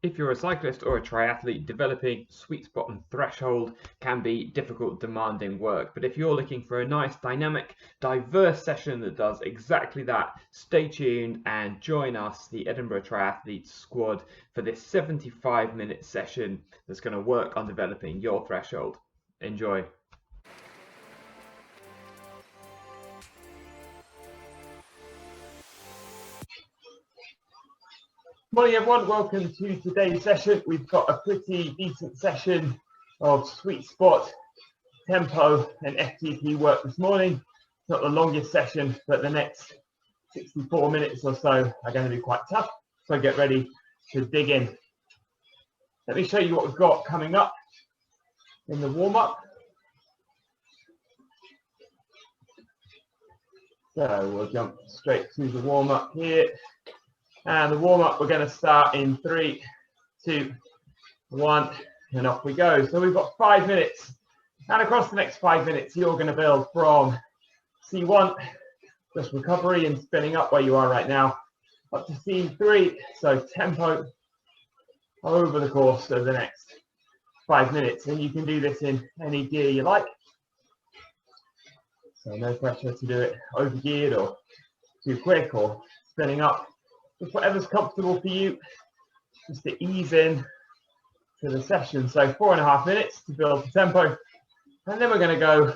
If you're a cyclist or a triathlete, developing sweet spot and threshold can be difficult, demanding work. But if you're looking for a nice, dynamic, diverse session that does exactly that, stay tuned and join us, the Edinburgh Triathletes Squad, for this 75-minute session that's going to work on developing your threshold. Enjoy. Morning everyone, welcome to today's session. We've got a pretty decent session of sweet spot, tempo and FTP work this morning. It's not the longest session, but the next 64 minutes or so are going to be quite tough, so get ready to dig in. Let me show you what we've got coming up in the warm-up. So we'll jump straight to the warm-up here. And the warm-up, we're going to start in 3, 2, 1, and off we go. So we've got 5 minutes. And across the next 5 minutes, you're going to build from C1, just recovery and spinning up where you are right now, up to C3, so tempo over the course of the next 5 minutes. And you can do this in any gear you like. So no pressure to do it over-geared or too quick or spinning up. Just whatever's comfortable for you, just to ease in to the session. So 4.5 minutes to build the tempo, and then we're going to go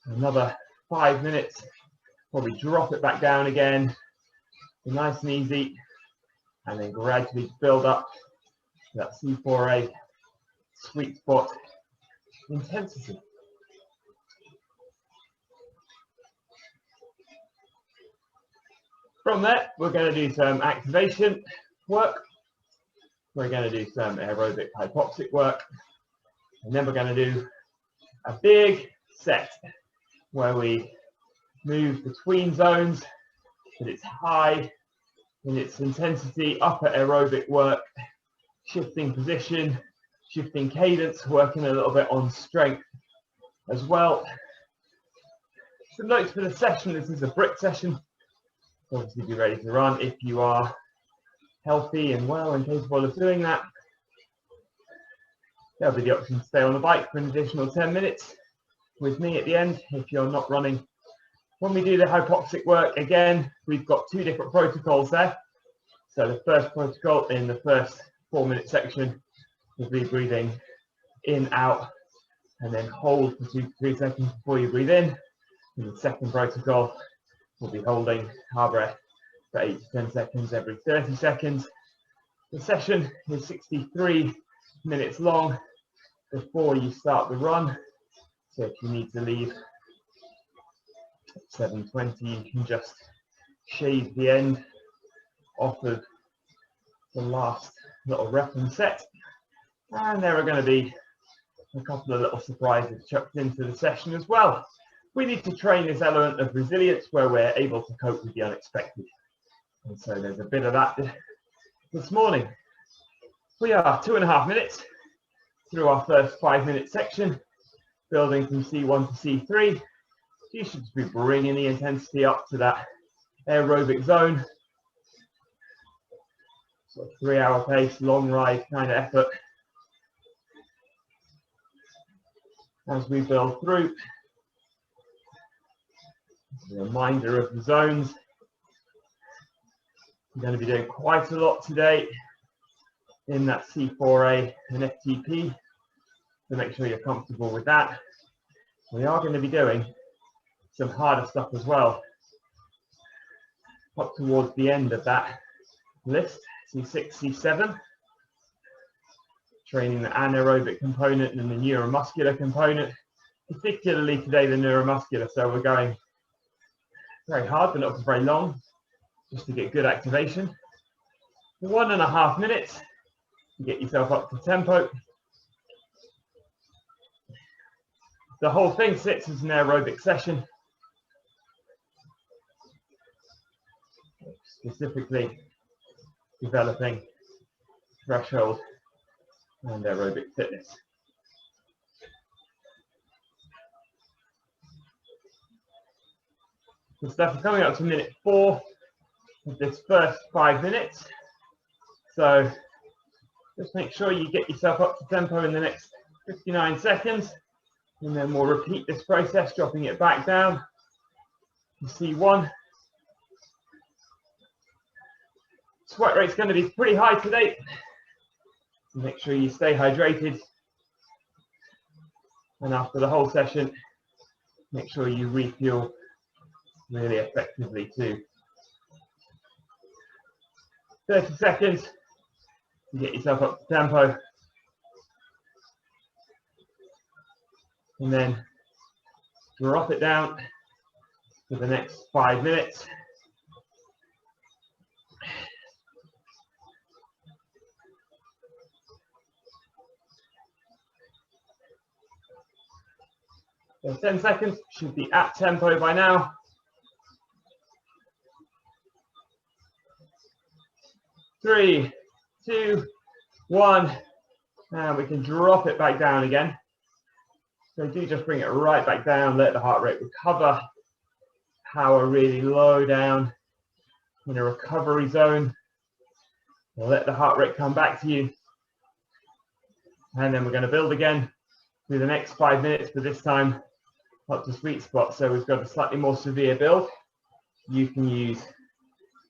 another 5 minutes. Probably drop it back down again, nice and easy, and then gradually build up to that C4A sweet spot intensity. From there, we're going to do some activation work. We're going to do some aerobic hypoxic work. And then we're going to do a big set where we move between zones, but it's high in its intensity, upper aerobic work, shifting position, shifting cadence, working a little bit on strength as well. Some notes for the session: this is a brick session. Obviously be ready to run if you are healthy and well and capable of doing that. There'll be the option to stay on the bike for an additional 10 minutes with me at the end if you're not running. When we do the hypoxic work, again, we've got 2 different protocols there. So the first protocol in the first 4-minute section will be breathing in, out, and then hold for 2 to 3 seconds before you breathe in. And the second protocol, we'll be holding our breath for 8 to 10 seconds every 30 seconds. The session is 63 minutes long before you start the run. So if you need to leave at 7:20, you can just shave the end off of the last little rep and set. And there are going to be a couple of little surprises chucked into the session as well. We need to train this element of resilience where we're able to cope with the unexpected. And so there's a bit of that this morning. We are 2.5 minutes through our first 5-minute section, building from C1 to C3. You should be bringing the intensity up to that aerobic zone. Sort of 3-hour pace, long ride kind of effort. As we build through, a reminder of the zones. We're going to be doing quite a lot today in that C4A and FTP, so make sure you're comfortable with that. We are going to be doing some harder stuff as well up towards the end of that list, C6, C7, training the anaerobic component and the neuromuscular component, particularly today the neuromuscular. So we're going very hard, but not for very long, just to get good activation. 1.5 minutes to get yourself up to tempo. The whole thing sits as an aerobic session, specifically developing threshold and aerobic fitness. Good stuff. We're coming up to minute 4 of this first 5 minutes. So Just make sure you get yourself up to tempo in the next 59 seconds, and then we'll repeat this process, dropping it back down to C1. Sweat rate's going to be pretty high today. Make sure you stay hydrated. And after the whole session, make sure you refuel really effectively too. 30 seconds to get yourself up to tempo. And then drop it down for the next 5 minutes. So 10 seconds, should be at tempo by now. 3, 2, 1, and we can drop it back down again. So do just bring it right back down, let the heart rate recover. Power really low down in a recovery zone. Let the heart rate come back to you. And then we're going to build again through the next 5 minutes, but this time up to sweet spot. So we've got a slightly more severe build. You can use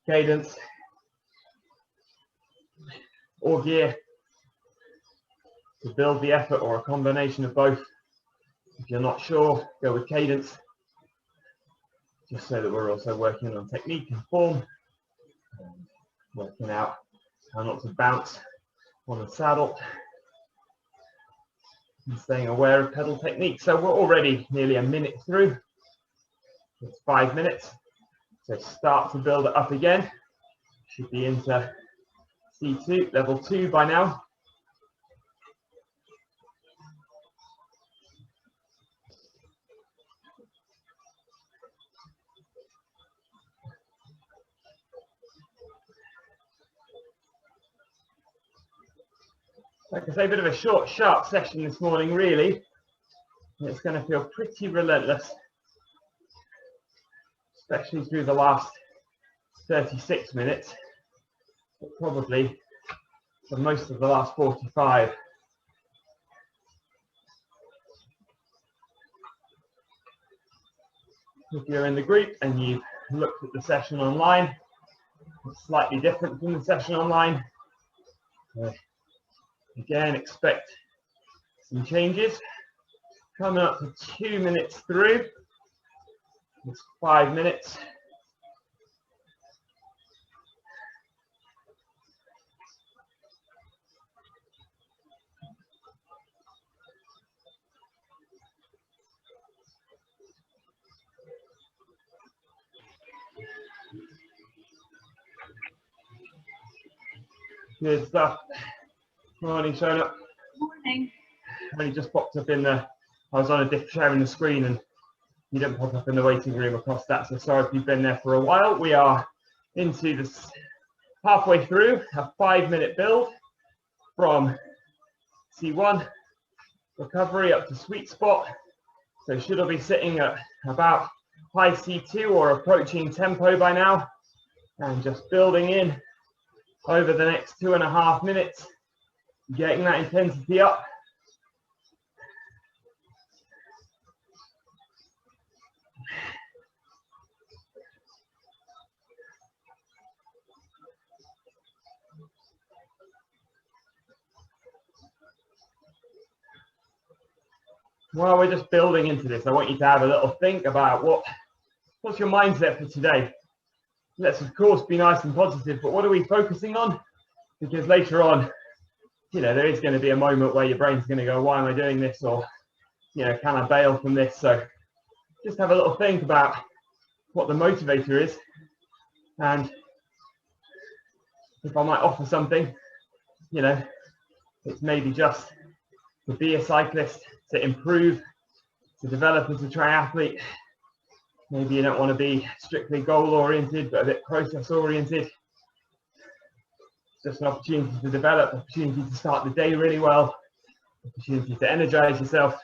cadence or gear to build the effort, or a combination of both. If you're not sure, go with cadence, just so that we're also working on technique and form, and working out how not to bounce on the saddle, and staying aware of pedal technique. So we're already nearly a minute through. It's 5 minutes. So start to build it up again. Should be into C2, level 2 by now. Like I say, a bit of a short, sharp session this morning, really. And it's going to feel pretty relentless, especially through the last 36 minutes, but probably for most of the last 45. If you're in the group and you've looked at the session online, it's slightly different from the session online. Again, expect some changes. Coming up to 2 minutes through. It's 5 minutes. Good stuff. Morning, Shona. Morning. Only just popped up in the, I was on a different sharing the screen and you didn't pop up in the waiting room across that, so sorry if you've been there for a while. We are into this halfway through a 5 minute build from C1 recovery up to sweet spot. So should I be sitting at about high C2 or approaching tempo by now, and just building in over the next 2.5 minutes, getting that intensity up. While we're just building into this, I want you to have a little think about what's your mindset for today. Let's of course be nice and positive, but what are we focusing on? Because later on, you know, there is going to be a moment where your brain's going to go, why am I doing this? Or, you know, can I bail from this? So just have a little think about what the motivator is. And if I might offer something, you know, it's maybe just to be a cyclist, to improve, to develop as a triathlete. Maybe you don't want to be strictly goal oriented, but a bit process oriented. It's just an opportunity to develop, opportunity to start the day really well, opportunity to energize yourself.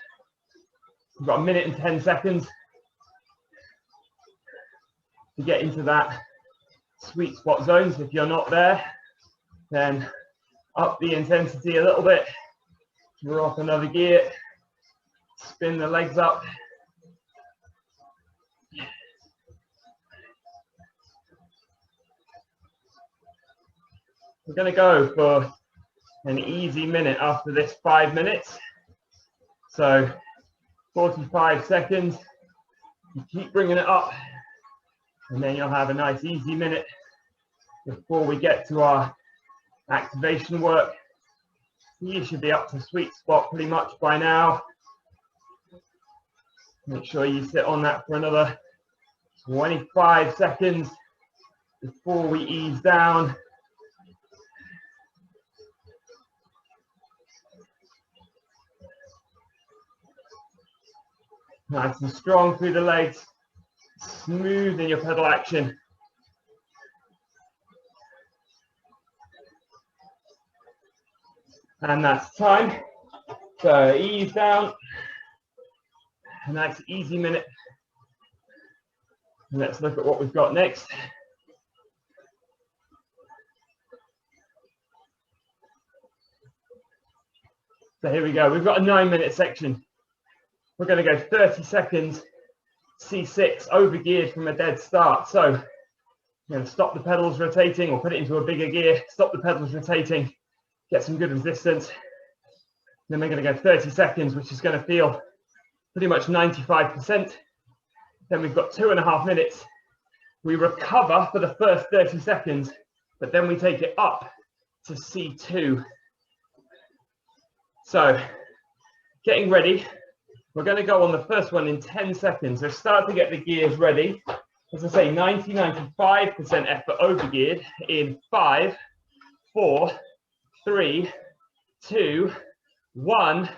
You've got 1 minute and 10 seconds to get into that sweet spot zone. So if you're not there, then up the intensity a little bit, drop another gear, spin the legs up. We're going to go for an easy minute after this 5 minutes. So 45 seconds, you keep bringing it up, and then you'll have a nice easy minute before we get to our activation work. You should be up to sweet spot pretty much by now. Make sure you sit on that for another 25 seconds before we ease down. Nice and strong through the legs, smooth in your pedal action. And that's time. So ease down. A nice easy minute. And let's look at what we've got next. So here we go. We've got a 9-minute section. We're going to go 30 seconds, C6, over geared from a dead start. So you're going to stop the pedals rotating or put it into a bigger gear, stop the pedals rotating, get some good resistance. Then we're going to go 30 seconds, which is going to feel pretty much 95%. Then we've got 2.5 minutes. We recover for the first 30 seconds, but then we take it up to C2. So getting ready. We're going to go on the first one in 10 seconds. So start to get the gears ready. As I say, 95% effort over geared in 5, 4, 3, 2, 1,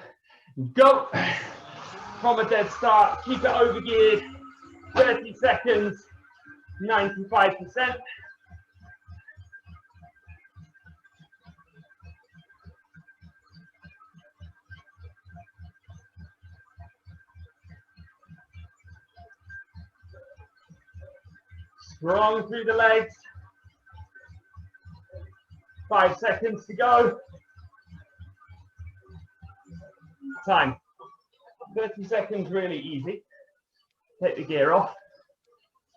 go. From a dead start, keep it over geared, 30 seconds, 95%. Strong through the legs. 5 seconds to go. Time. 30 seconds, really easy. Take the gear off.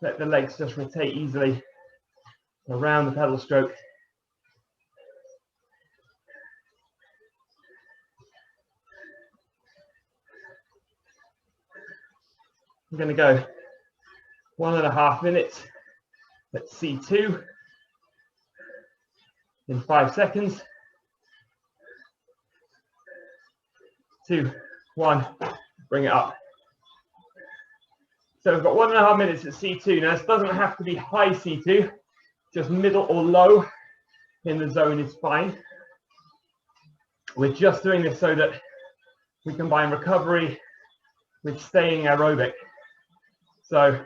Let the legs just rotate easily around the pedal stroke. I'm going to go 1.5 minutes at C2 in 5 seconds. 2, 1, bring it up. So we've got 1.5 minutes at C2. Now this doesn't have to be high C2, just middle or low in the zone is fine. We're just doing this so that we combine recovery with staying aerobic. So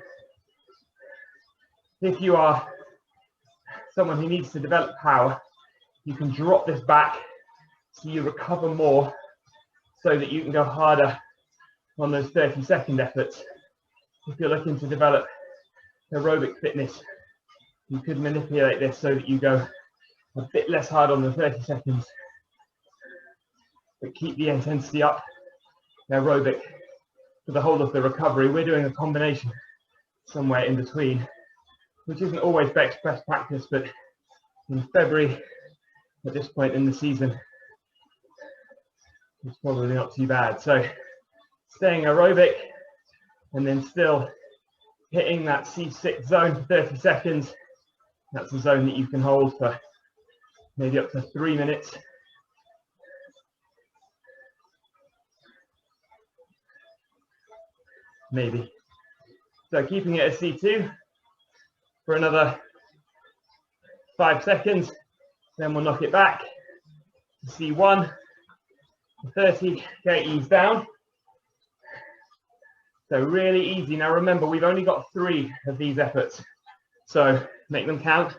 if you are someone who needs to develop power, you can drop this back so you recover more so that you can go harder on those 30-second efforts. If you're looking to develop aerobic fitness, you could manipulate this so that you go a bit less hard on the 30 seconds, but keep the intensity up, aerobic, for the whole of the recovery. We're doing a combination somewhere in between, which isn't always best practice, but in February, at this point in the season, it's probably not too bad. So staying aerobic and then still hitting that C6 zone for 30 seconds. That's a zone that you can hold for maybe up to 3 minutes. Maybe. So keeping it at C2 for another 5 seconds, then we'll knock it back to C1, 30, okay, ease down. So really easy. Now remember, we've only got 3 of these efforts, so make them count.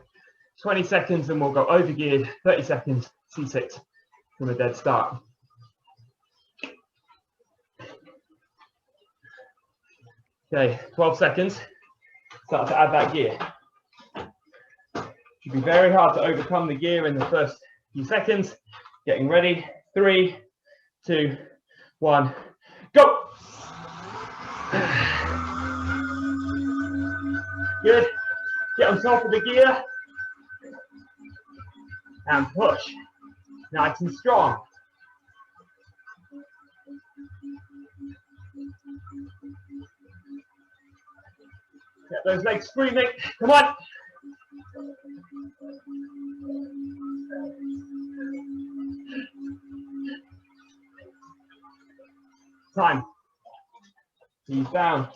20 seconds and we'll go over geared, 30 seconds, C6 from a dead start. Okay, 12 seconds, start to add that gear. Should be very hard to overcome the gear in the first few seconds. Getting ready. 3, 2, 1, go. Good. Get on top of the gear and push. Nice and strong. Get those legs screaming. Come on. Time. Ease down.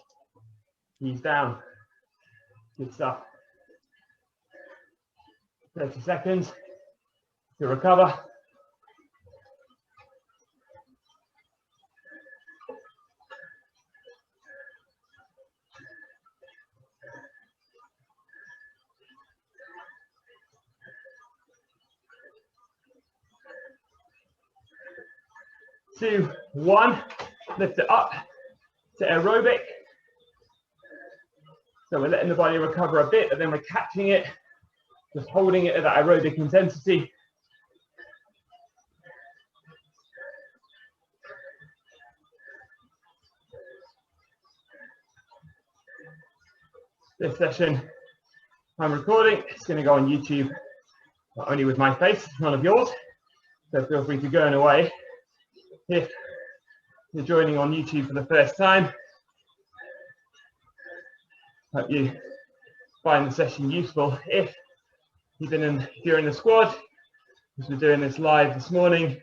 Ease down. Good stuff. 30 seconds to recover. Two, one, lift it up to aerobic. So we're letting the body recover a bit, and then we're catching it, just holding it at that aerobic intensity. This session I'm recording, it's going to go on YouTube, not only with my face, none of yours. So feel free to go away. If you're joining on YouTube for the first time, hope you find the session useful. If you've been if you're in the squad, because we're doing this live this morning,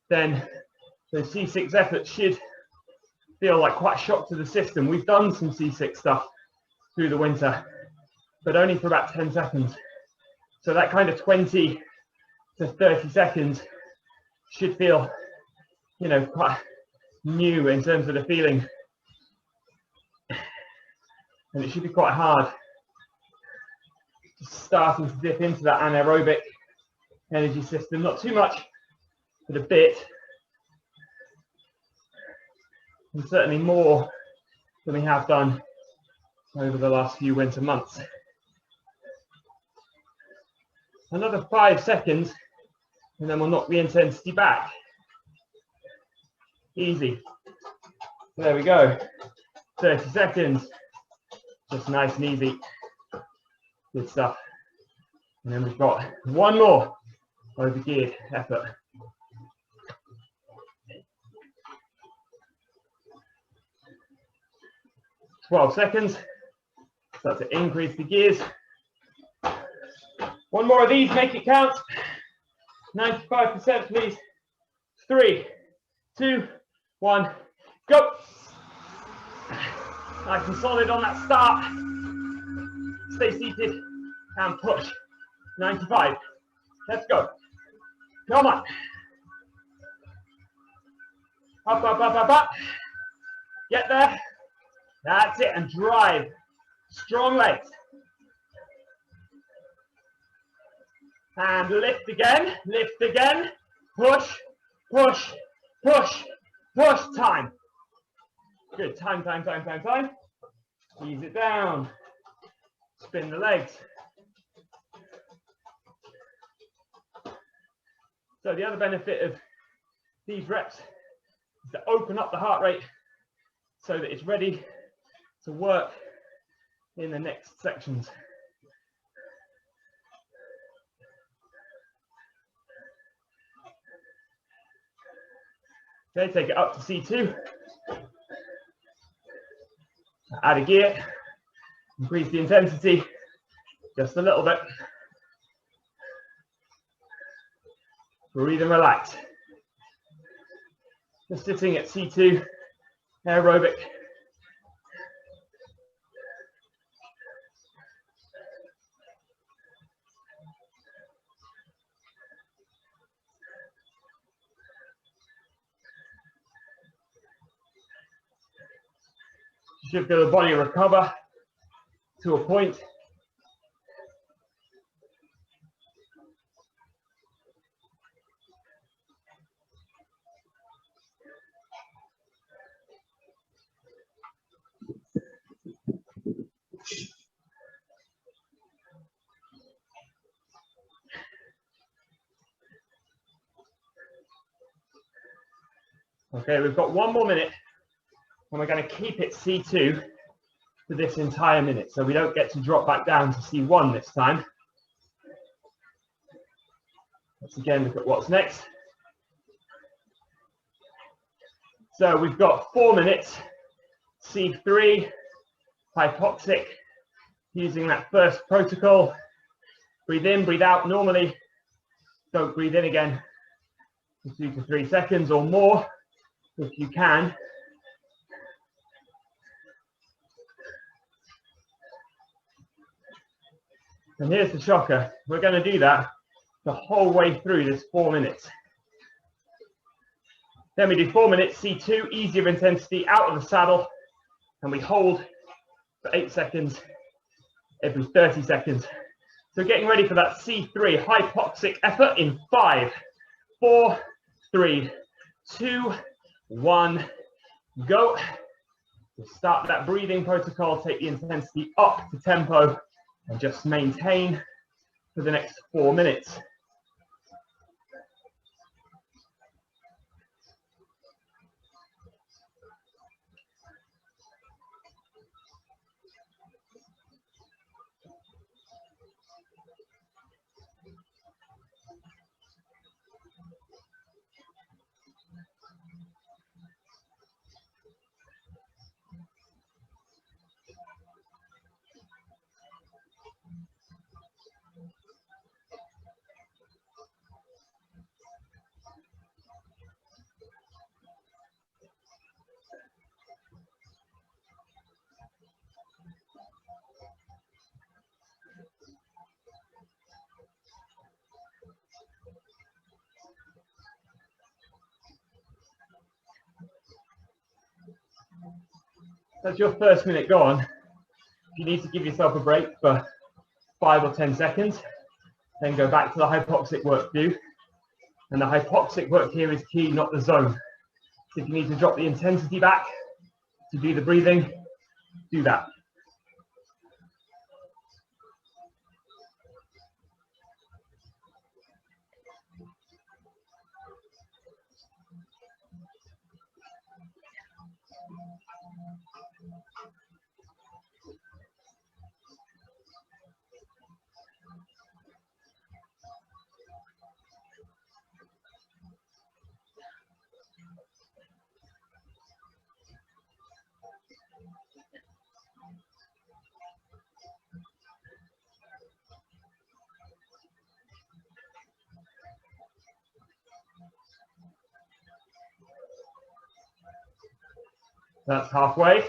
then those C6 efforts should feel like quite a shock to the system. We've done some C6 stuff through the winter, but only for about 10 seconds. So that kind of 20 to 30 seconds should feel, you know, quite new in terms of the feeling. And it should be quite hard. Just starting to dip into that anaerobic energy system. Not too much, but a bit. And certainly more than we have done over the last few winter months. Another 5 seconds, and then we'll knock the intensity back. Easy. There we go. 30 seconds. Just nice and easy. Good stuff. And then we've got one more overgeared effort. 12 seconds. Start to increase the gears. One more of these, make it count. 95%, please. 3, 2, 1, go. Nice and solid on that start. Stay seated and push. 95. Let's go. Come on. Up, up, up, up, up. Get there. That's it. And drive. Strong legs. And lift again. Lift again. Push, push, push, push. Time. Good. Time, time, time, time, time. Ease it down. Spin the legs. So the other benefit of these reps is to open up the heart rate so that it's ready to work in the next sections. Okay, take it up to C2. Add a gear. Increase the intensity just a little bit. Breathe and relax. Just sitting at C2, aerobic. You should feel the body recover to a point. Okay, we've got 1 more minute, and we're going to keep it C2 for this entire minute, so we don't get to drop back down to C1 this time. Let's again look at what's next. So we've got 4 minutes, C3, hypoxic, using that first protocol. Breathe in, breathe out normally. Don't breathe in again for 2 to 3 seconds or more if you can. And here's the shocker. We're going to do that the whole way through this 4 minutes. Then we do 4 minutes, C2, easier intensity, out of the saddle, and we hold for 8 seconds every 30 seconds. So getting ready for that C3 hypoxic effort in 5, 4, 3, 2, 1, go. We'll start that breathing protocol, take the intensity up to tempo, and just maintain for the next 4 minutes. That's your first minute gone. If you need to give yourself a break for 5 or 10 seconds, then go back to the hypoxic work view. And the hypoxic work here is key, not the zone. So if you need to drop the intensity back to do the breathing, do that. That's halfway.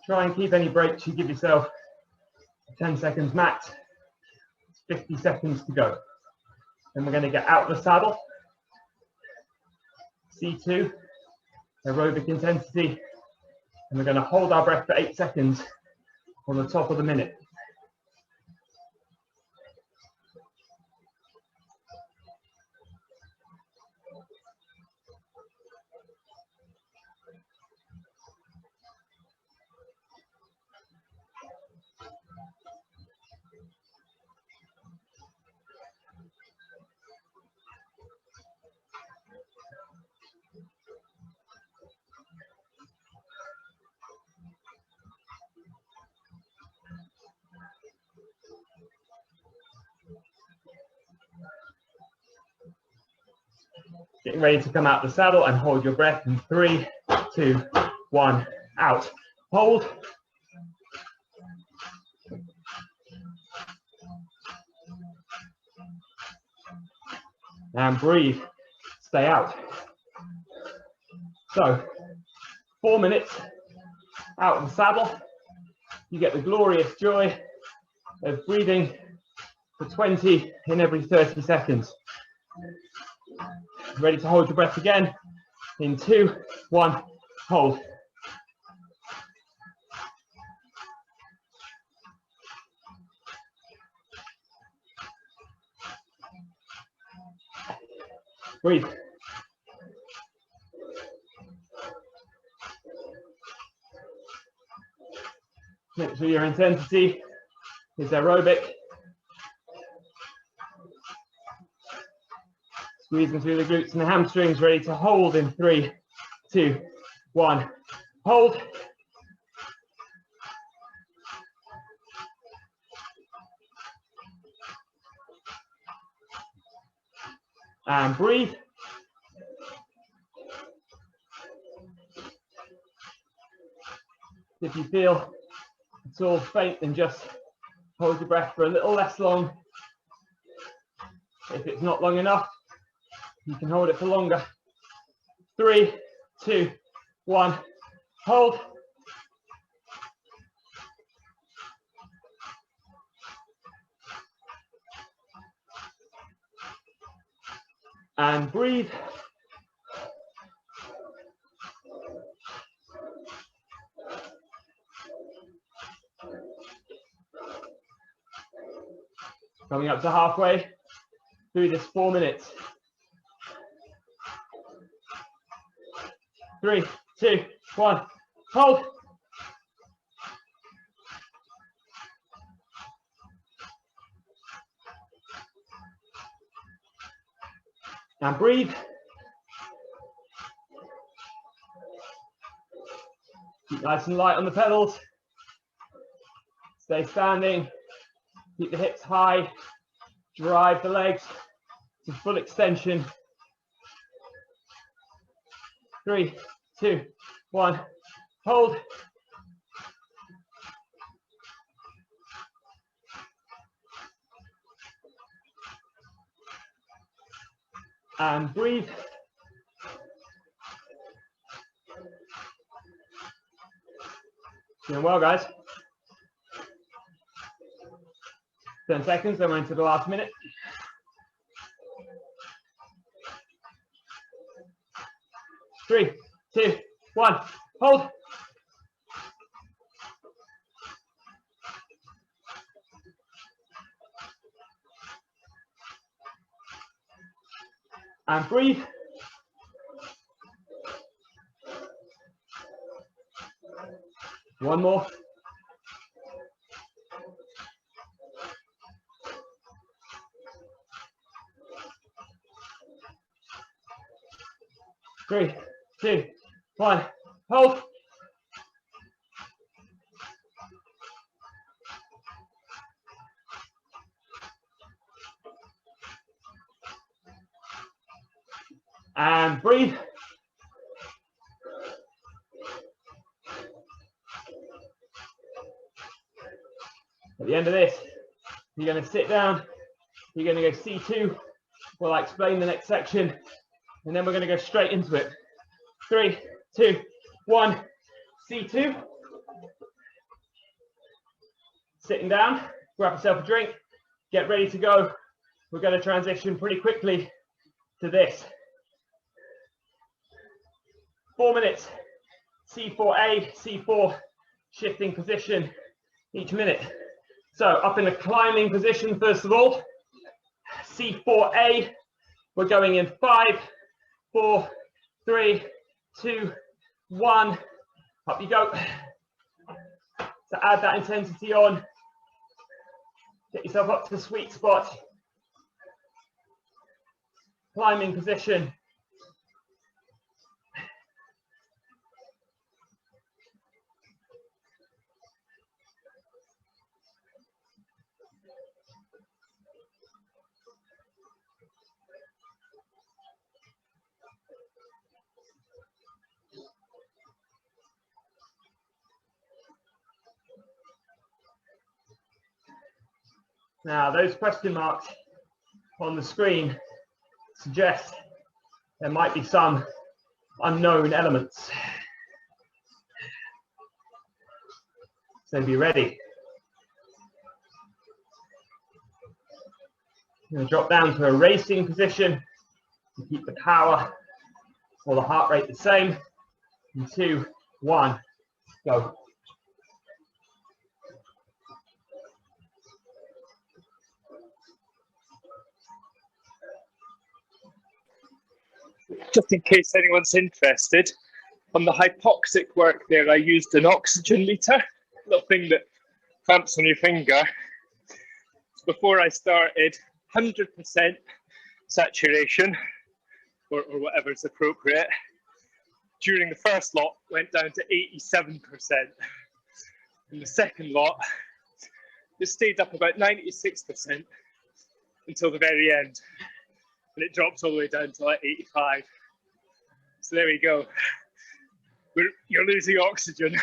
Try and keep any breaks you give yourself 10 seconds max, 50 seconds to go. Then we're going to get out of the saddle, C2, aerobic intensity, and we're going to hold our breath for 8 seconds on the top of the minute. Getting ready to come out the saddle and hold your breath in 3, 2, 1, out. Hold. And breathe. Stay out. So, 4 minutes out of the saddle. You get the glorious joy of breathing for 20 in every 30 seconds. Ready to hold your breath again. In 2, 1, hold. Breathe. Make sure your intensity is aerobic. Squeezing through the glutes and the hamstrings, ready to hold in 3, 2, 1, hold. And breathe. If you feel it's all faint, then just hold your breath for a little less long. If it's not long enough, you can hold it for longer. 3, 2, 1, hold. And breathe. Coming up to halfway through this 4 minutes. 3, 2, 1, hold. And breathe. Keep nice and light on the pedals. Stay standing. Keep the hips high. Drive the legs to full extension. 3, 2, 1, hold. And breathe. Doing well, guys. 10 seconds, then we're into the last minute. 3, 2, 1, hold. And breathe. One more. Three, 2, 1, hold. And breathe. At the end of this, you're going to sit down, you're going to go C2, while I explain the next section, and then we're going to go straight into it. 3, 2, 1, C2. Sitting down, grab yourself a drink, get ready to go. We're going to transition pretty quickly to this. 4 minutes, C4A, C4, shifting position each minute. So up in a climbing position, first of all, C4A, we're going in 5, 4, 3, 2, 1, up you go. So add that intensity on, get yourself up to the sweet spot. Climbing position. Now, those question marks on the screen suggest there might be some unknown elements. So be ready. I'm going to drop down to a racing position to keep the power or the heart rate the same. In 2, 1, go. Just in case anyone's interested, on the hypoxic work there, I used an oxygen meter, little thing that clamps on your finger. Before I started, 100% saturation, or whatever's appropriate. During the first lot, went down to 87%. In the second lot, it stayed up about 96% until the very end. And it drops all the way down to like 85. So there we go. You're losing oxygen.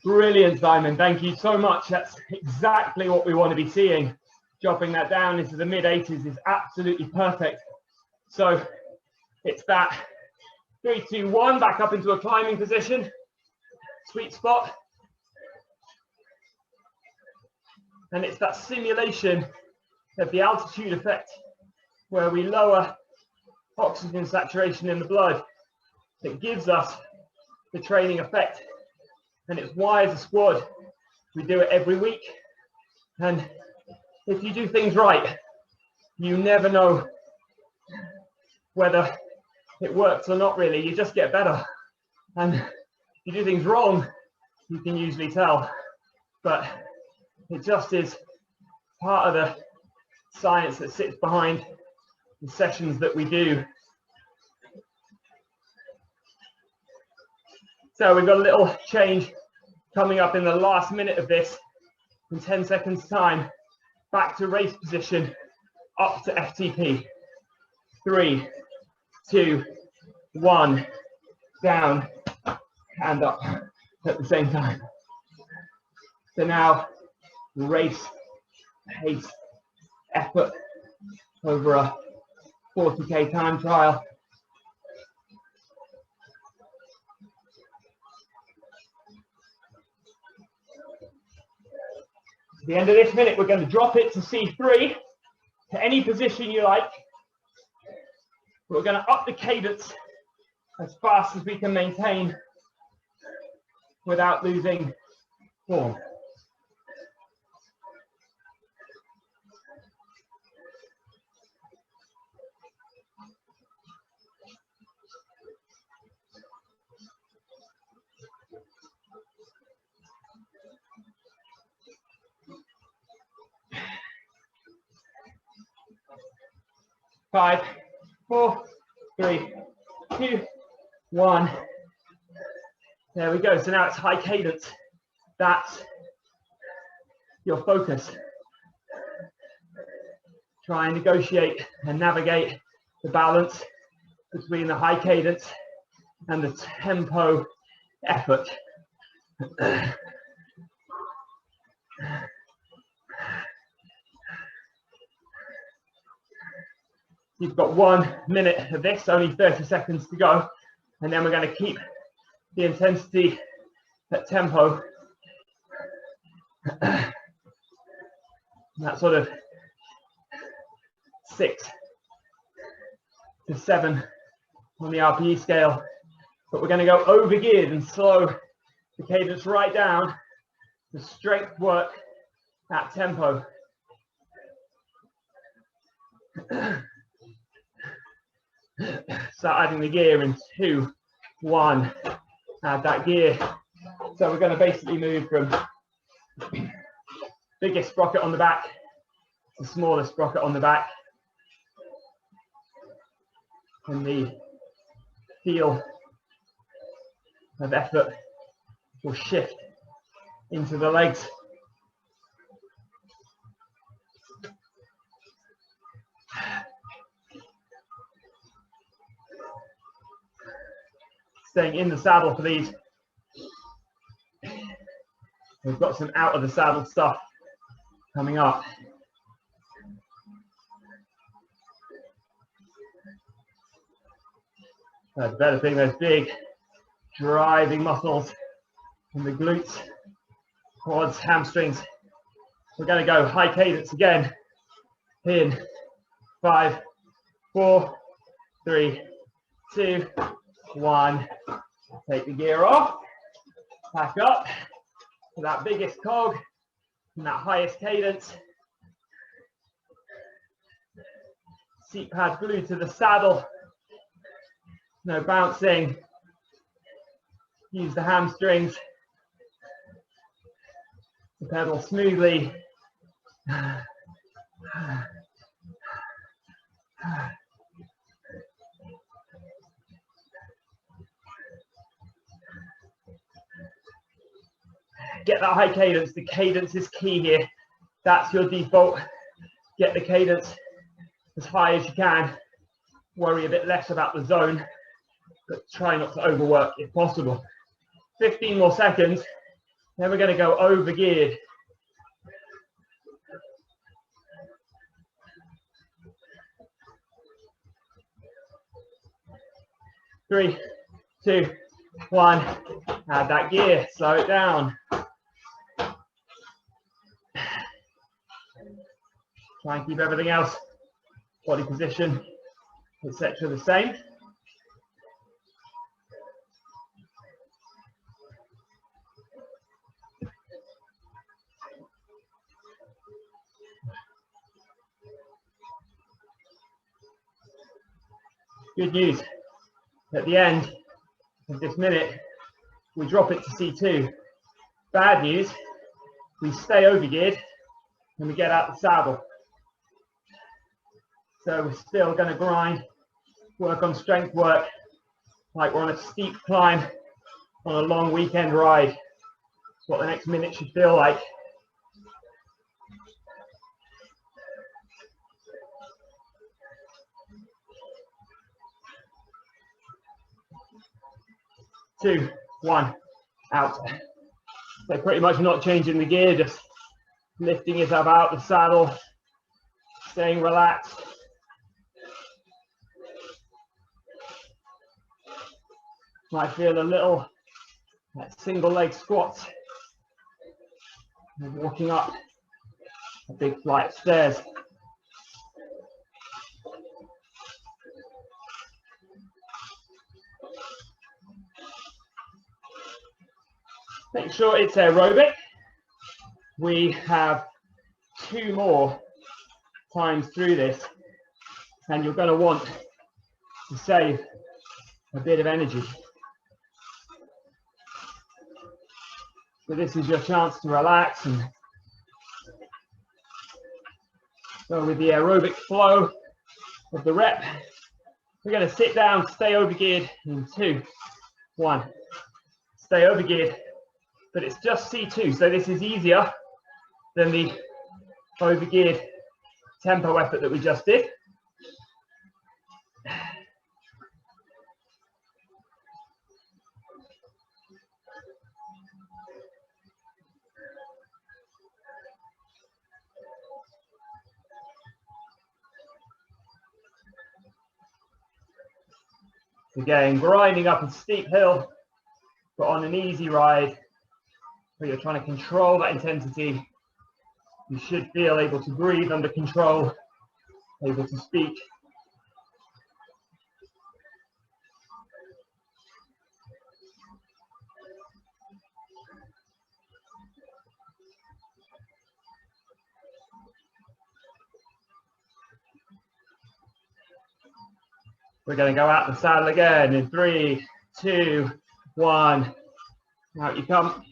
Brilliant, Simon. Thank you so much. That's exactly what we want to be seeing. Dropping that down into the mid-80s is absolutely perfect. So it's that 3, 2, 1, back up into a climbing position. Sweet spot. And it's that simulation of the altitude effect where we lower oxygen saturation in the blood that gives us the training effect. And it's why as a squad we do it every week. And if you do things right, you never know whether it works or not really. You just get better. And if you do things wrong, you can usually tell. But it just is part of the science that sits behind the sessions that we do. So we've got a little change coming up in the last minute of this. In 10 seconds time, back to race position, up to FTP. 3, 2, 1, down and up at the same time. So now race pace effort over a 40k time trial. At the end of this minute, we're going to drop it to C3, to any position you like. We're going to up the cadence as fast as we can maintain without losing form. Five, 4, 3, 2, 1. There we go. So now it's high cadence. That's your focus. Try and negotiate and navigate the balance between the high cadence and the tempo effort. You've got 1 minute of this, only 30 seconds to go, and then we're going to keep the intensity at tempo. That sort of 6 to 7 on the RPE scale, but we're going to go over geared and slow the cadence right down to strength work at tempo. Start adding the gear in 2, 1, add that gear. So we're going to basically move from biggest sprocket on the back to smallest sprocket on the back. And the feel of effort will shift into the legs. Staying in the saddle for these. We've got some out of the saddle stuff coming up. So developing those big driving muscles in the glutes, quads, hamstrings. We're going to go high cadence again in 5, 4, 3, 2, 1. Take the gear off, back up to that biggest cog and that highest cadence. Seat pad glued to the saddle, no bouncing. Use the hamstrings to pedal smoothly. Get that high cadence. The cadence is key here. That's your default. Get the cadence as high as you can. Worry a bit less about the zone, but try not to overwork if possible. 15 more seconds, then we're going to go over geared. Three, 2, 1, add that gear, slow it down. Try and keep everything else, body position, etc. the same. Good news, at the end of this minute, we drop it to C2. Bad news, we stay overgeared and we get out the saddle. So we're still going to grind, work on strength work, like we're on a steep climb on a long weekend ride. That's what the next minute should feel like. Two, 1, out. So pretty much not changing the gear, just lifting yourself out the saddle, staying relaxed. Might feel a little like single leg squats. And walking up a big flight of stairs. Make sure it's aerobic. We have 2 more times through this, and you're going to want to save a bit of energy. So this is your chance to relax and go with the aerobic flow of the rep. We're going to sit down, stay overgeared in 2, 1. Stay overgeared. But it's just C2, so this is easier than the overgeared tempo effort that we just did. Again, grinding up a steep hill, but on an easy ride. Where you're trying to control that intensity. You should feel able to breathe under control, able to speak. We're going to go out the saddle again in 3, 2, 1. Out you come.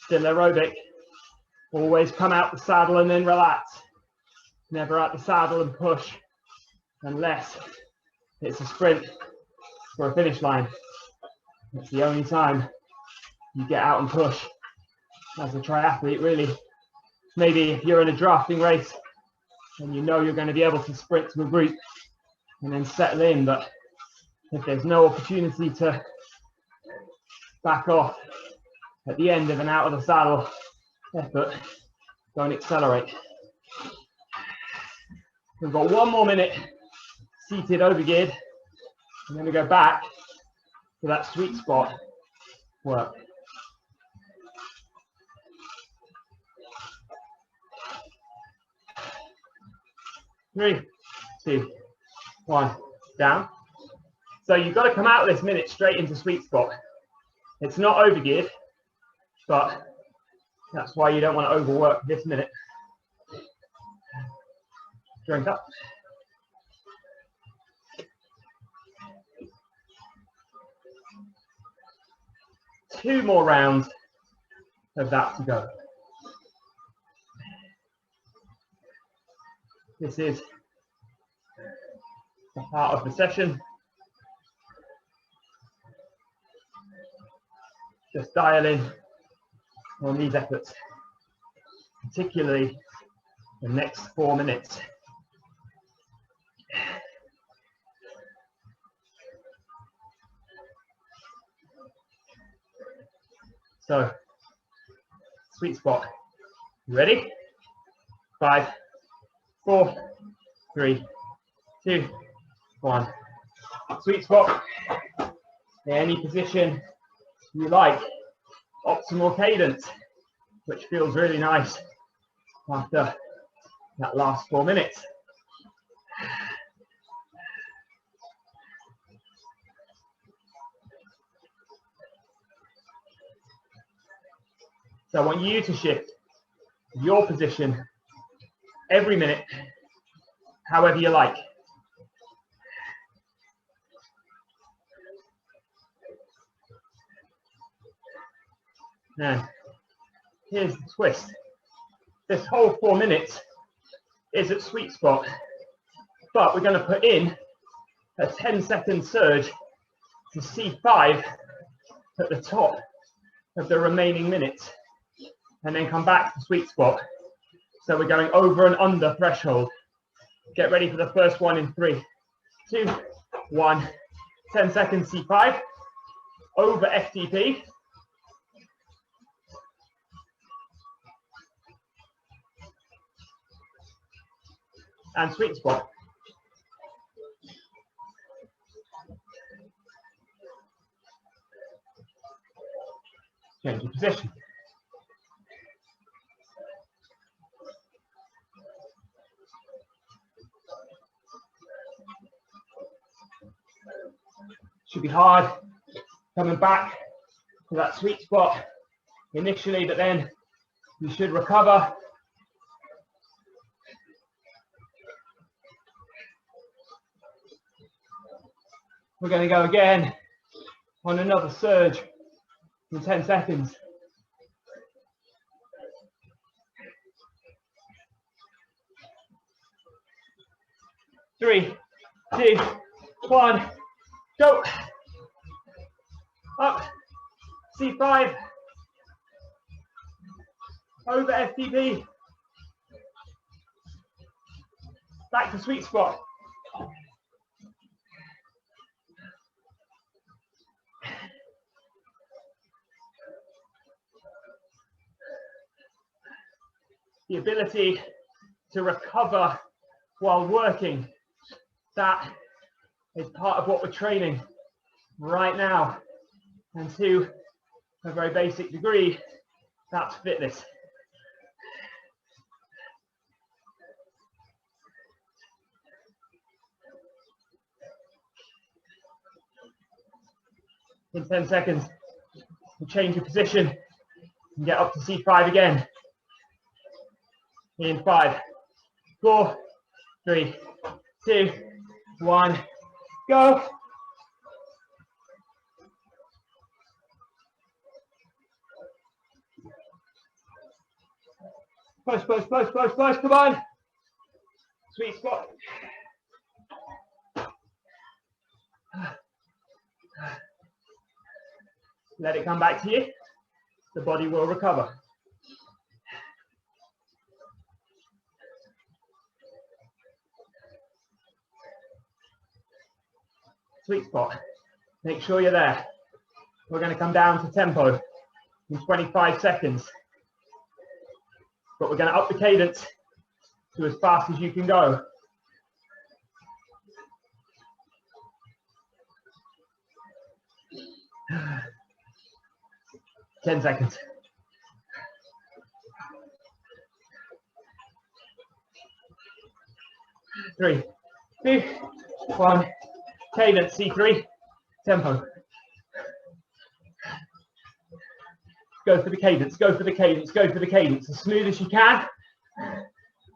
Still aerobic. Always come out the saddle and then relax. Never out the saddle and push unless it's a sprint for a finish line. That's the only time you get out and push as a triathlete, really. Maybe if you're in a drafting race and you know you're going to be able to sprint to a group and then settle in, but if there's no opportunity to back off, at the end of an out of the saddle effort, go and accelerate. We've got 1 more minute seated overgeared, and then we go back to that sweet spot work. 3, 2, 1, down. So you've got to come out of this minute straight into sweet spot. It's not overgeared, but that's why you don't want to overwork this minute. Drink up. Two more rounds of that to go. This is the part of the session. Just dial in on these efforts, particularly the next 4 minutes. So, sweet spot. Ready? 5, 4, 3, 2, 1. Sweet spot. Any position you like. Optimal cadence, which feels really nice after that last 4 minutes. So I want you to shift your position every minute, however you like. Now, here's the twist. This whole 4 minutes is at sweet spot, but we're going to put in a 10-second surge to C5 at the top of the remaining minutes, and then come back to sweet spot. So we're going over and under threshold. Get ready for the first one in 3, 2, 1. 10 seconds C5, over FTP. And sweet spot. Change your position. Should be hard coming back to that sweet spot initially, but then you should recover. We're going to go again on another surge in 10 seconds. Three, 2, 1, go. Up, C5, over FTP, back to sweet spot. The ability to recover while working, that is part of what we're training right now. And to a very basic degree, that's fitness. In 10 seconds, you change your position and get up to C5 again. In 5, 4, 3, 2, 1, go. Push, push, push, push, push, come on. Sweet spot. Let it come back to you. The body will recover. Sweet spot. Make sure you're there. We're going to come down to tempo in 25 seconds. But we're going to up the cadence to as fast as you can go. 10 seconds. 3, 2, 1. Cadence, C3, tempo. Go for the cadence, go for the cadence, go for the cadence. As smooth as you can.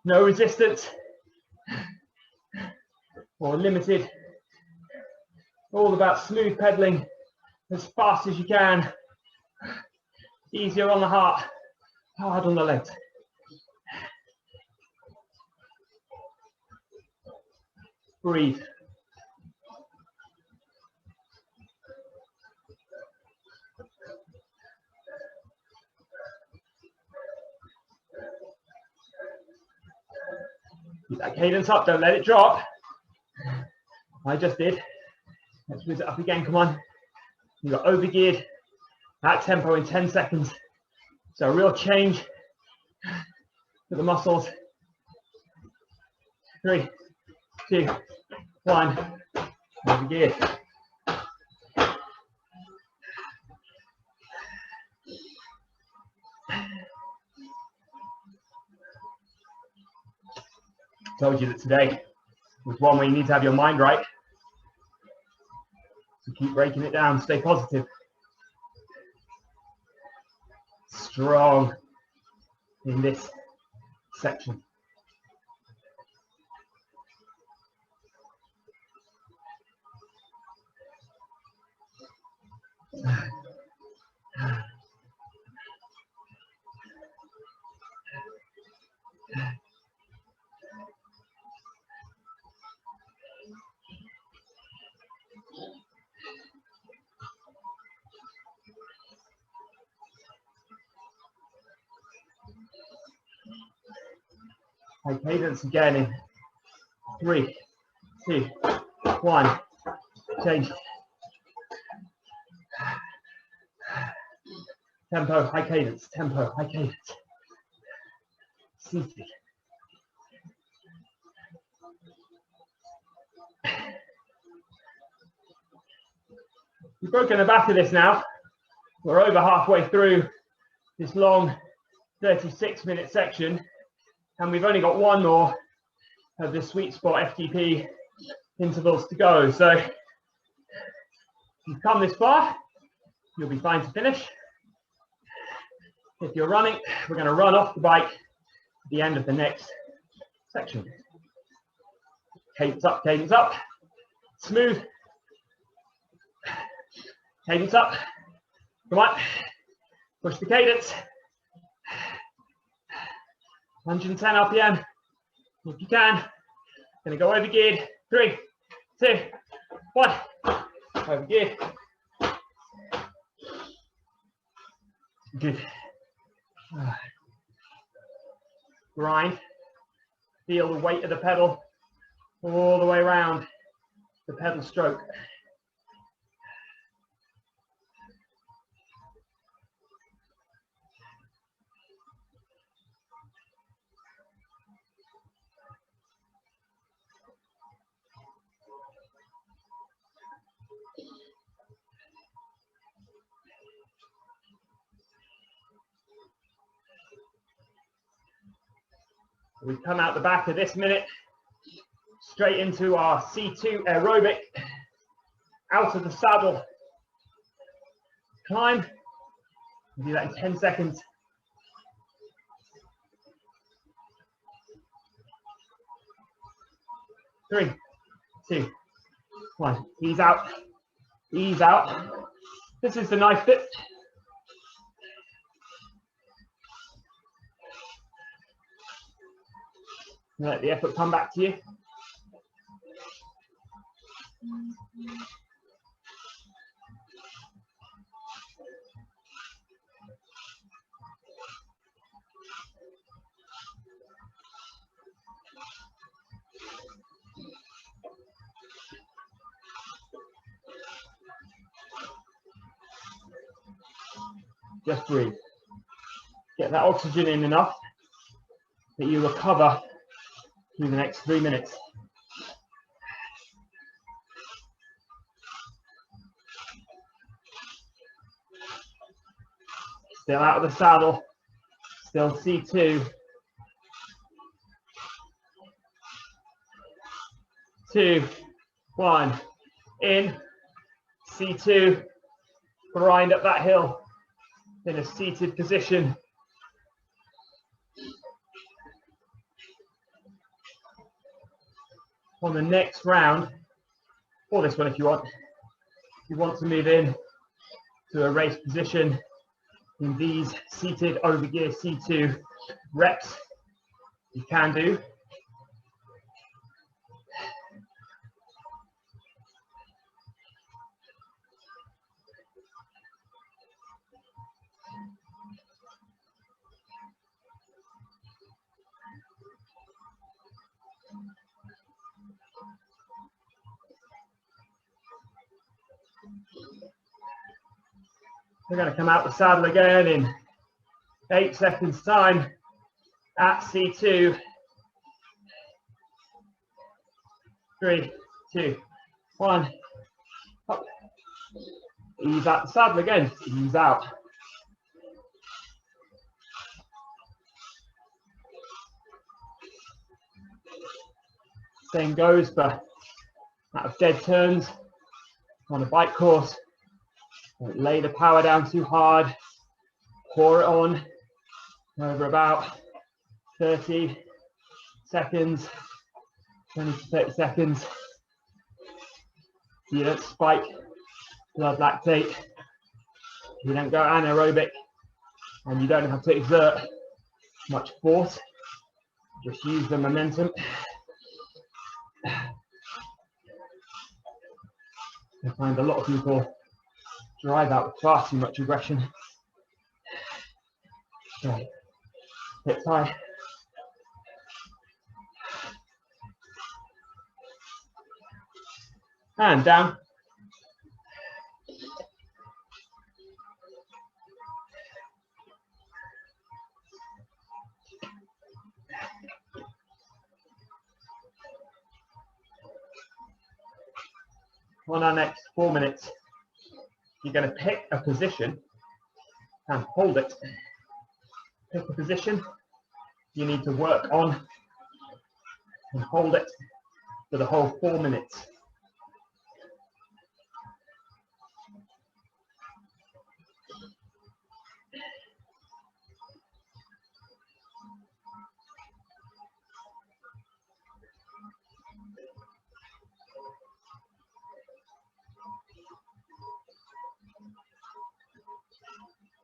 No resistance. Or limited. All about smooth pedaling as fast as you can. Easier on the heart, hard on the legs. Breathe. Keep that cadence up, don't let it drop. I just did. Let's whiz it up again, come on. You got overgeared that tempo in 10 seconds. So a real change to the muscles. 3, 2, 1. Overgeared. Told you that today was one where you need to have your mind right. So keep breaking it down, stay positive. Strong in this section. High cadence again in 3, 2, 1. Change. Tempo, high cadence, tempo, high cadence. Seated. We've broken the back of this now. We're over halfway through this long 36-minute section, and we've only got one more of the Sweetspot FTP intervals to go. So if you've come this far, you'll be fine to finish. If you're running, we're going to run off the bike at the end of the next section. Cadence up, smooth. Cadence up, come on, push the cadence. 110 RPM, if you can. Gonna go over geared, 3, 2, 1, over geared. Good. Grind, feel the weight of the pedal all the way around the pedal stroke. We come out the back of this minute, straight into our C2 aerobic, out of the saddle climb. We'll do that in 10 seconds. Three, 2, 1. Ease out, ease out. This is the nice bit. Let the effort come back to you. Just breathe. Get that oxygen in enough that you recover through the next 3 minutes. Still out of the saddle. Still C2. 2, 1. In. C2. Grind up that hill in a seated position. On the next round, or this one if you want to move in to a race position in these seated overgear C2 reps, you can do. We're going to come out the saddle again in 8 seconds time at C2. 3, 2, 1. Up. Ease out the saddle again. Ease out. Same goes for out of dead turns on a bike course. Don't lay the power down too hard. Pour it on over about 30 seconds, 20 to 30 seconds. You don't spike blood lactate. You don't go anaerobic, and you don't have to exert much force. Just use the momentum. I find a lot of people drive out with far too much aggression. Okay, hips high. And down. On our next 4 minutes, you're going to pick a position and hold it. Pick a position you need to work on and hold it for the whole 4 minutes.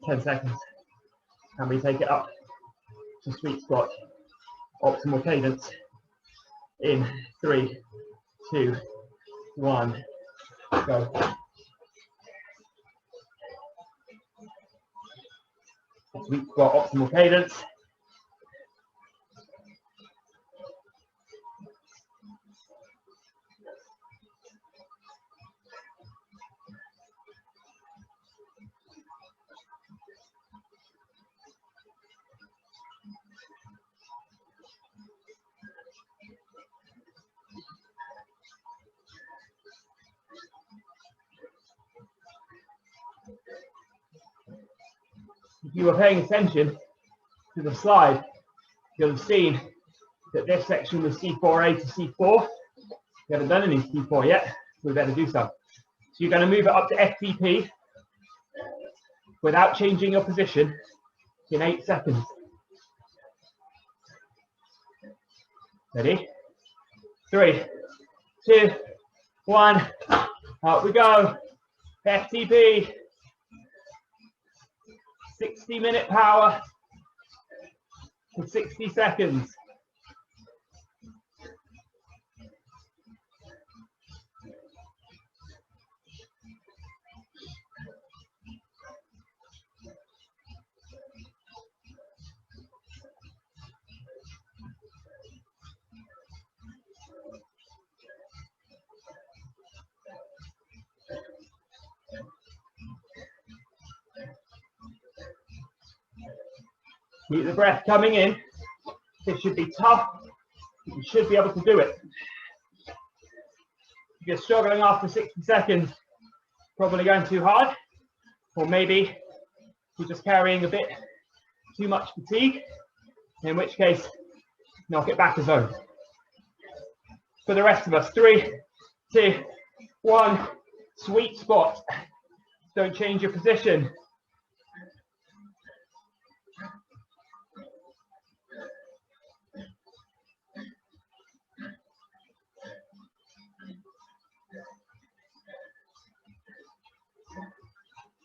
Ten seconds. And we take it up to sweet spot, optimal cadence in 3, 2, 1, go. Sweet spot, optimal cadence. If you were paying attention to the slide, you'll have seen that this section was C4A to C4. You haven't done any C4 yet, so we better do some. So you're going to move it up to FTP without changing your position in 8 seconds. Ready? 3, 2, 1, out we go. FTP. 60-minute power for 60 seconds. Keep the breath coming in. This should be tough. You should be able to do it. If you're struggling after 60 seconds, probably going too hard, or maybe you're just carrying a bit too much fatigue, in which case, knock it back a zone. For the rest of us, 3, 2, 1, sweet spot. Don't change your position.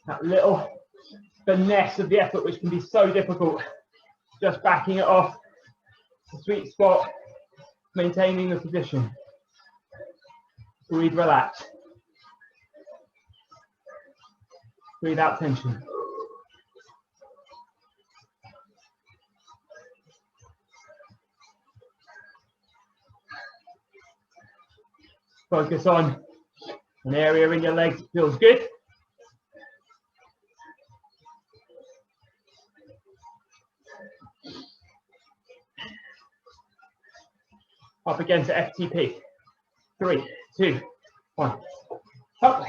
That little finesse of the effort, which can be so difficult, just backing it off, the sweet spot, maintaining the position. Breathe, relax. Breathe out tension. Focus on an area in your legs that feels good. Up against FTP. 3, 2, 1. Up.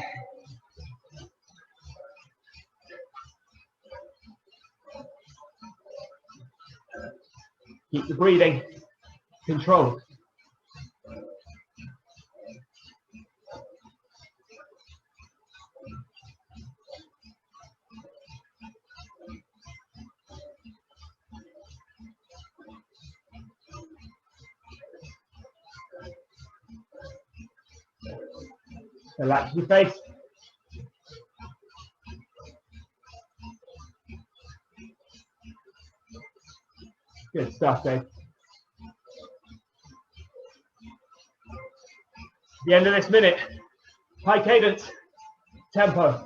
Keep the breathing controlled. Relax your face. Good stuff, Dave. At the end of this minute, high cadence, tempo.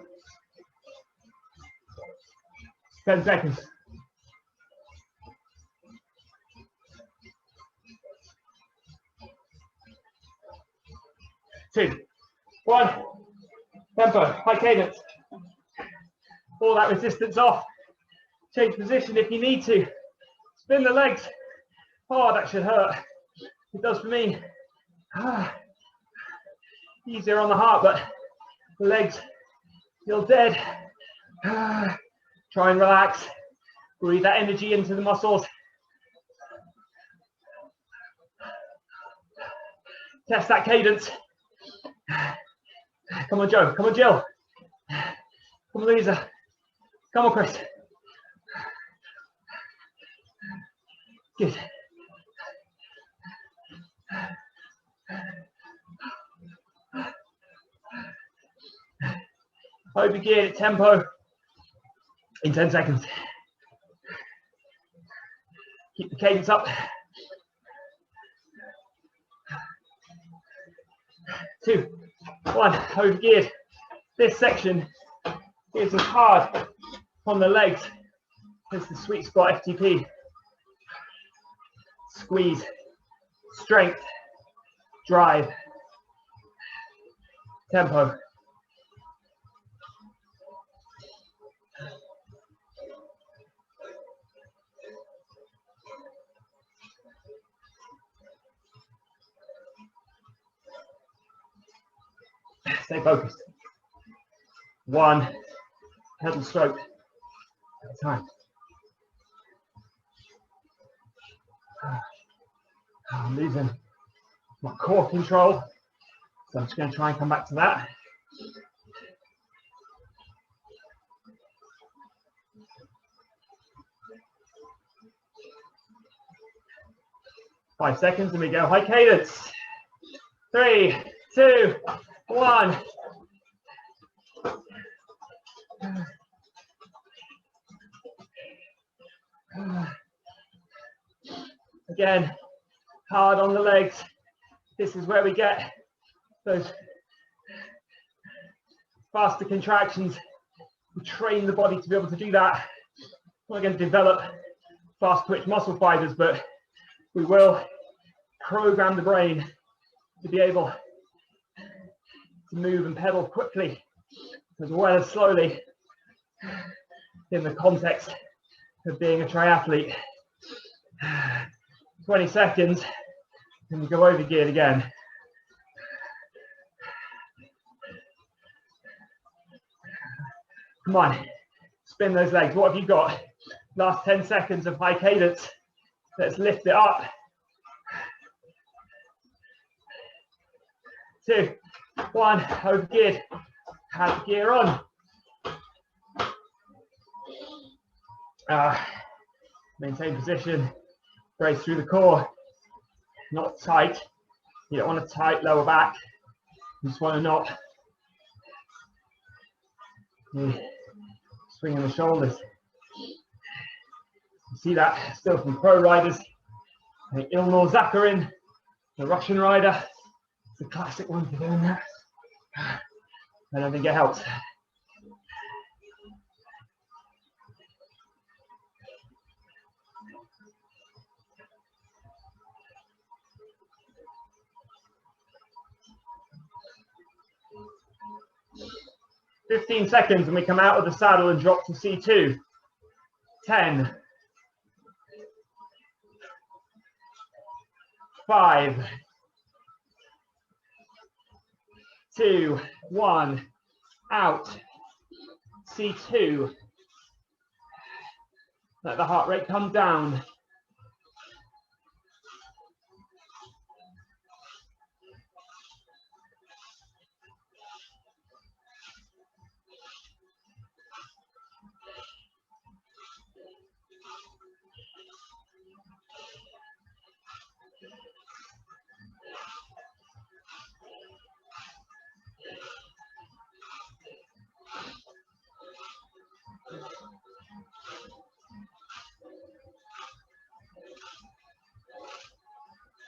10 seconds. 2, 1, tempo, high cadence. All that resistance off. Change position if you need to. Spin the legs. Oh, that should hurt. It does for me. Easier on the heart, but the legs feel dead. Try and relax. Breathe that energy into the muscles. Test that cadence. Come on, Joe. Come on, Jill. Come on, Lisa. Come on, Chris. Good. Over geared at tempo in 10 seconds. Keep the cadence up. 2, 1, over geared. This section is as hard on the legs as the sweet spot FTP. Squeeze, strength, drive, tempo. Stay focused. 1 pedal stroke at a time. I'm losing my core control, so I'm just going to try and come back to that. Five seconds and we go high cadence. 3, 2, 1. Again, hard on the legs. This is where we get those faster contractions. We train the body to be able to do that. We're not going to develop fast twitch muscle fibers, but we will program the brain to be able to move and pedal quickly as well as slowly in the context of being a triathlete. 20 seconds, and we go over geared again. Come on, spin those legs. What have you got? Last 10 seconds of high cadence. Let's lift it up. 2, 1, over geared. Have gear on. Maintain position. Brace through the core. Not tight. You don't want a tight lower back. You just want to not swinging the shoulders. You see that still from pro riders. Ilnur Zakarin, the Russian rider. It's a classic one for doing that. I don't think it helps. "15 seconds and we come out of the saddle and drop to C2. 10, 5, 2, 1, out. C2. Let the heart rate come down.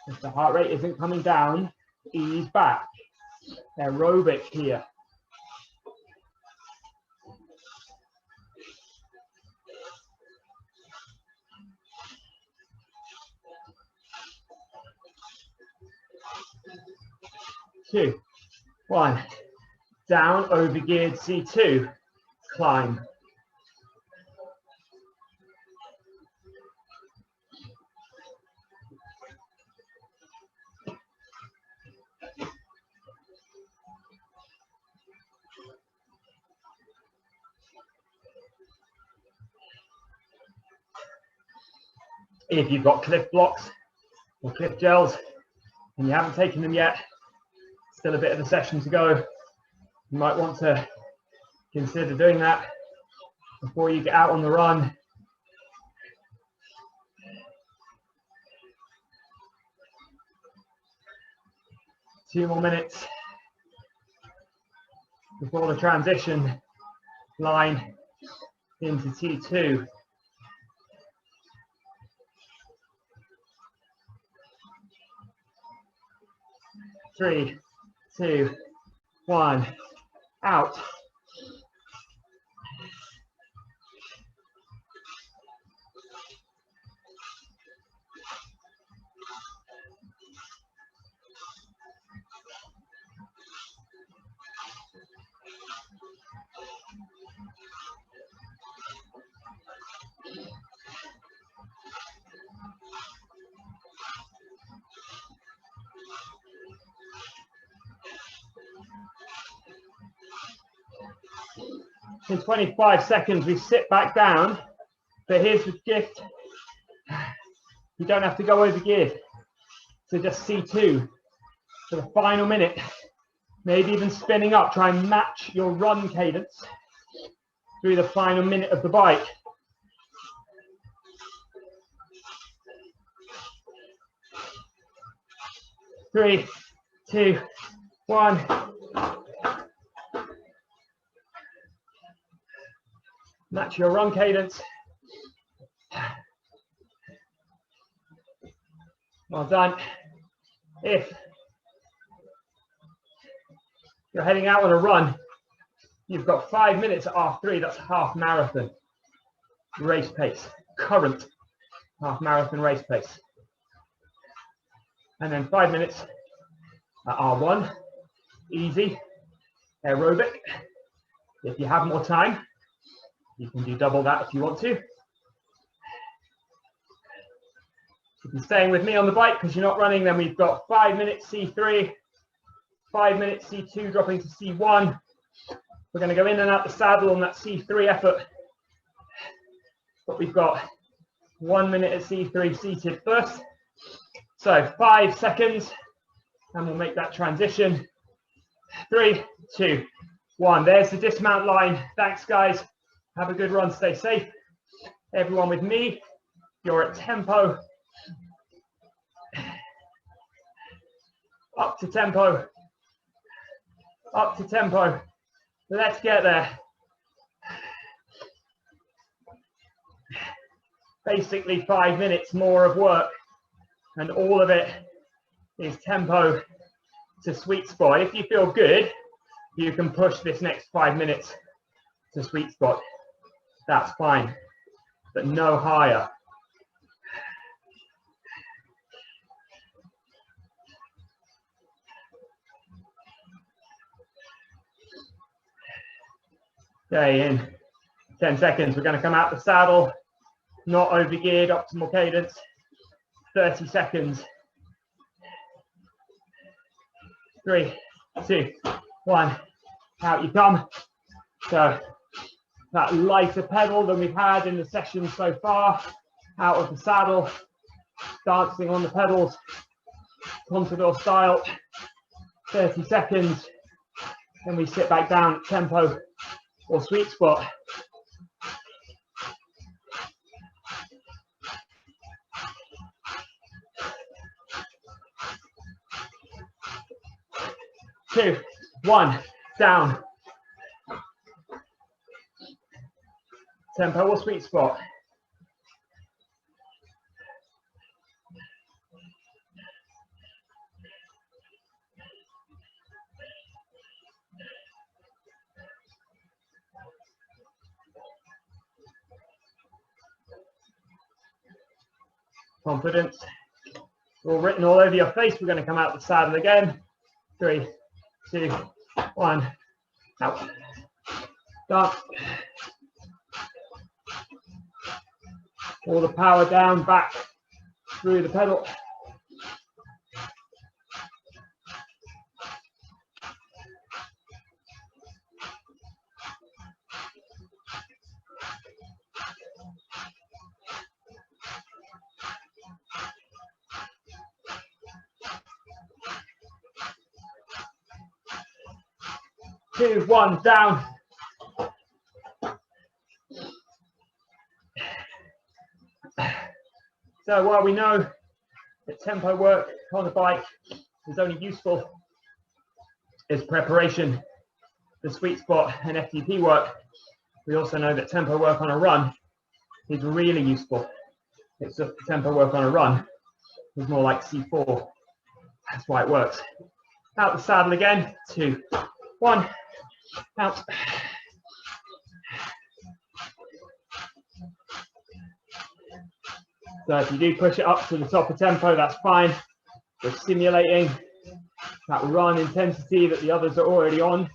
If the heart rate isn't coming down, ease back. Aerobic here. Two, 1, down, over geared C2, climb. If you've got cliff blocks or cliff gels and you haven't taken them yet, still a bit of the session to go, you might want to consider doing that before you get out on the run. Two more minutes before the transition line into T2. 3, 2, 1, out. In 25 seconds, we sit back down, but here's the gift. You don't have to go over geared. So just C2 for the final minute, maybe even spinning up, try and match your run cadence through the final minute of the bike. Three, 2, 1. Match your run cadence. Well done. If you're heading out on a run, you've got 5 minutes at R3, that's half marathon race pace, current half marathon race pace. And then 5 minutes at R1, easy, aerobic. If you have more time, you can do double that if you want to. If you're staying with me on the bike because you're not running, then we've got 5 minutes C3, 5 minutes C2 dropping to C1. We're going to go in and out the saddle on that C3 effort. But we've got 1 minute at C3 seated first. So 5 seconds, and we'll make that transition. 3, 2, 1. There's the dismount line. Thanks, guys. Have a good run. Stay safe. Everyone with me, you're at tempo. Up to tempo. Up to tempo. Let's get there. Basically 5 minutes more of work, and all of it is tempo to sweet spot. If you feel good, you can push this next 5 minutes to sweet spot. That's fine, but no higher. Okay, in 10 seconds, we're going to come out the saddle, not over-geared, optimal cadence. 30 seconds. 3, 2, 1. Out you come. So that lighter pedal than we've had in the session so far. Out of the saddle, dancing on the pedals, contador style. 30 seconds. Then we sit back down at tempo or sweet spot. Two, 1, down. Tempo or sweet spot. Confidence. All written all over your face. We're going to come out the saddle again. 3, 2, 1. Out. Dance. All the power down, back through the pedal. Two, 1, down. So while we know that tempo work on the bike is only useful as preparation for sweet spot and FTP work, we also know that tempo work on a run is really useful. It's just tempo work on a run is more like C4. That's why it works. Out the saddle again. 2, 1. Out. So if you do push it up to the top of tempo, that's fine. We're simulating that run intensity that the others are already on.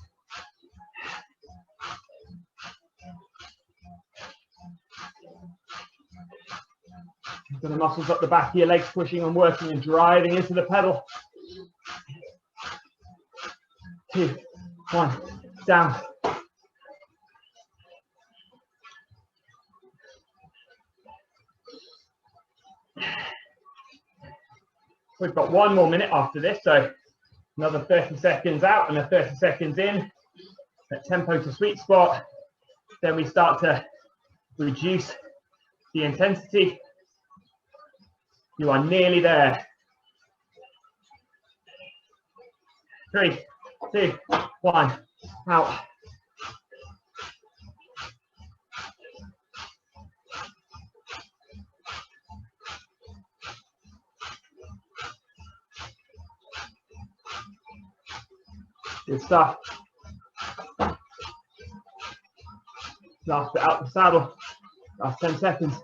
So the muscles up the back of your legs pushing and working and driving into the pedal. 2, 1, down. We've got 1 more minute after this, so another 30 seconds out and a 30 seconds in at tempo to sweet spot. Then we start to reduce the intensity. You are nearly there. 3, 2, 1, out. Good stuff. Last bit out the saddle. Last 10 seconds.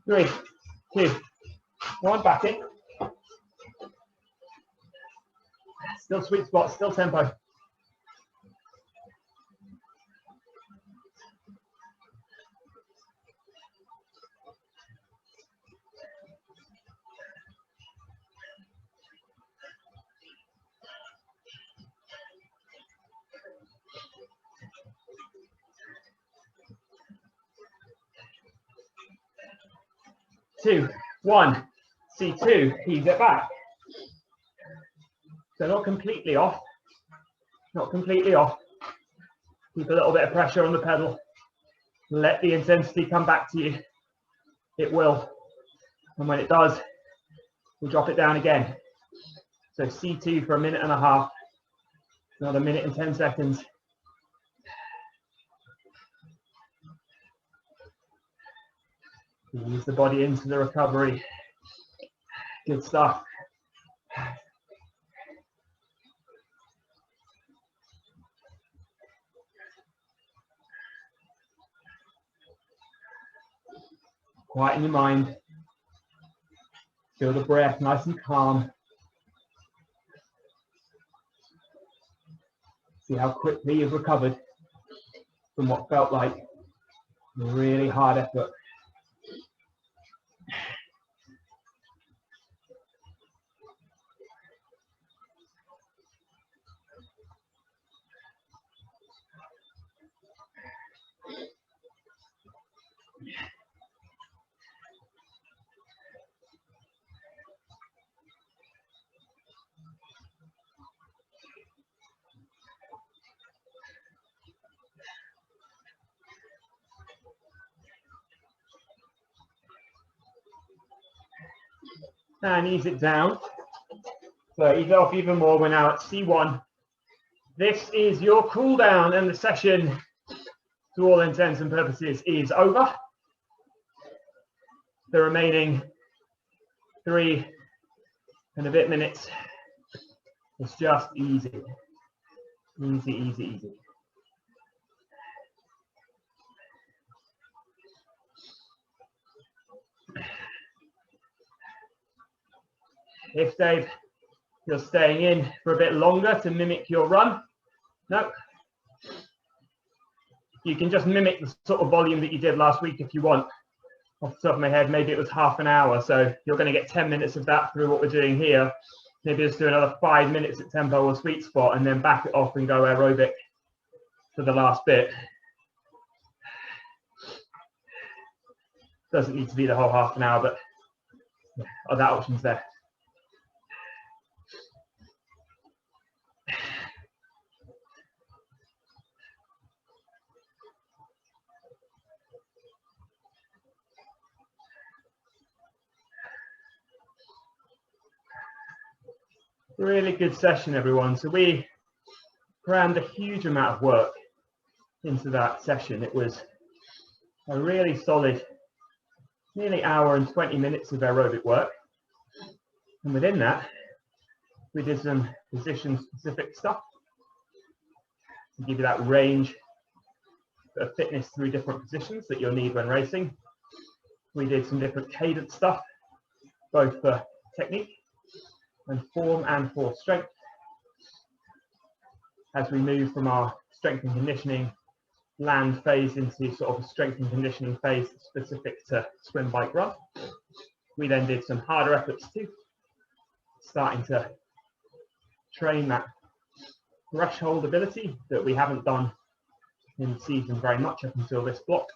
Three, 2, 1, back in. Still sweet spot, still tempo. 2, 1. C2, ease it back. So not completely off. Not completely off. Keep a little bit of pressure on the pedal. Let the intensity come back to you. It will. And when it does, we'll drop it down again. So C2 for 1.5 minutes. Another 1 minute and 10 seconds. Ease the body into the recovery. Good stuff. Quieten your mind. Feel the breath nice and calm. See how quickly you've recovered from what felt like a really hard effort. And ease it down. So ease it off even more. We're now at C1. This is your cool down, and the session, to all intents and purposes, is over. The remaining 3 and a bit minutes is just easy. Easy, easy, easy. If, Dave, you're staying in for a bit longer to mimic your run, no. You can just mimic the sort of volume that you did last week if you want. Off the top of my head, maybe it was half an hour, so you're going to get 10 minutes of that through what we're doing here. Maybe just do another 5 minutes at tempo or sweet spot, and then back it off and go aerobic for the last bit. Doesn't need to be the whole half an hour, but yeah, other options there. Really good session, everyone. So we crammed a huge amount of work into that session. It was a really solid, nearly hour and 20 minutes of aerobic work. And within that, we did some position-specific stuff to give you that range of fitness through different positions that you'll need when racing. We did some different cadence stuff, both for technique and form and for strength, as we move from our strength and conditioning land phase into sort of a strength and conditioning phase specific to swim, bike, run. We then did some harder efforts too, starting to train that threshold ability that we haven't done in the season very much up until this block.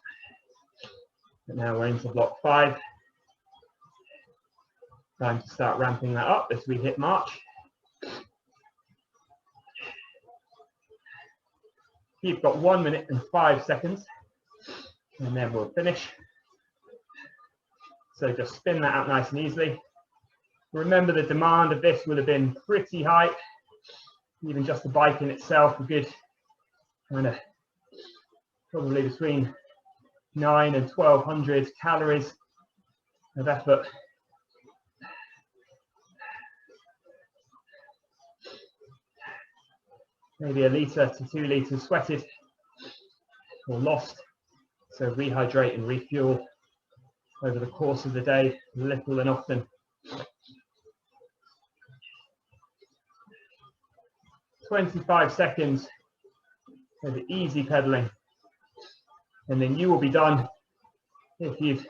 But now we're into block 5. Time to start ramping that up as we hit March. You've got 1 minute and 5 seconds, and then we'll finish. So just spin that out nice and easily. Remember, the demand of this would have been pretty high. Even just the bike in itself, a good kind of probably between 900 and 1200 calories of effort. Maybe 1 litre to 2 litres sweated or lost. So rehydrate and refuel over the course of the day, little and often. 25 seconds of easy pedaling, and then you will be done if you've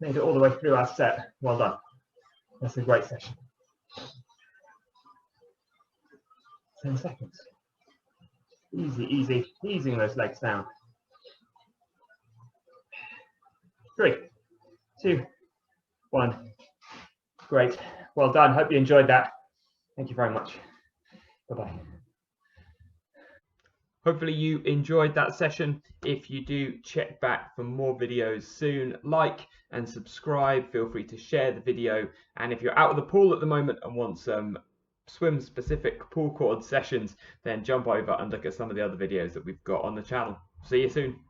made it all the way through our set. Well done. That's a great session. 10 seconds. Easy, easy, easing those legs down. 3, 2, 1. Great. Well done. Hope you enjoyed that. Thank you very much. Bye-bye. Hopefully you enjoyed that session. If you do, check back for more videos soon. Like and subscribe. Feel free to share the video. And if you're out of the pool at the moment and want some swim specific pull cord sessions, then jump over and look at some of the other videos that we've got on the channel. See you soon.